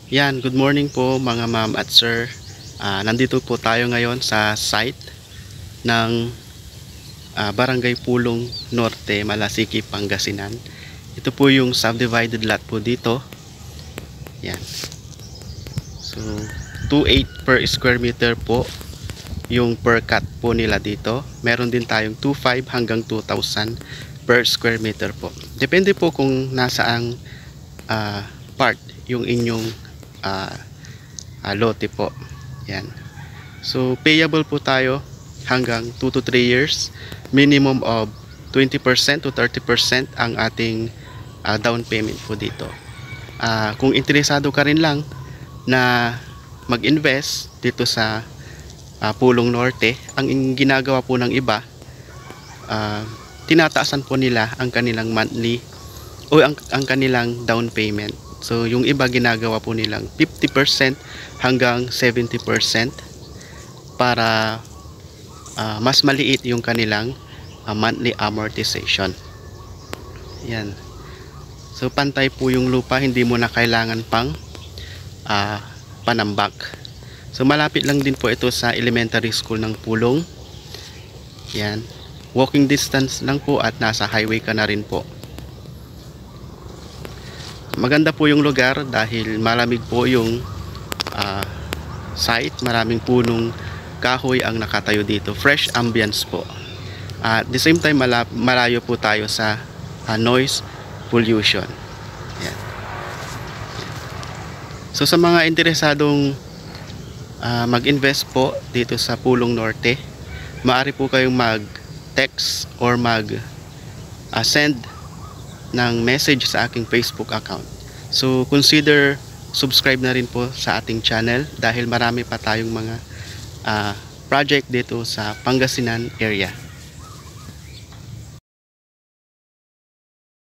Yan, good morning po mga ma'am at sir. Nandito po tayo ngayon sa site ng Barangay Pulong Norte, Malasiki, Pangasinan. Ito po yung subdivided lot po dito. Yan. So, 2.8 per square meter po yung per cut po nila dito. Meron din tayong 2.5 hanggang 2,000 per square meter po. Depende po kung nasaang part yung inyong lote po. Yan. So payable po tayo hanggang 2 to 3 years. Minimum of 20% to 30% ang ating down payment po dito. Kung interesado ka rin lang na mag-invest dito sa Pulong Norte, ang ginagawa po ng iba, tinataasan po nila ang kanilang monthly o ang kanilang down payment. So yung iba ginagawa po nilang 50% hanggang 70% para mas maliit yung kanilang monthly amortization. Yan. So pantay po yung lupa, hindi mo na kailangan pang panambak. So malapit lang din po ito sa elementary school ng Pulong. Yan. Walking distance lang po at nasa highway ka na rin po. Maganda po yung lugar dahil malamig po yung site. Maraming punong kahoy ang nakatayo dito. Fresh ambience po. At the same time, malayo po tayo sa noise pollution. Yan. So sa mga interesadong mag-invest po dito sa Pulong Norte, maaari po kayong mag-text or mag-send ng message sa aking Facebook account. So consider subscribe na rin po sa ating channel dahil marami pa tayong mga project dito sa Pangasinan area.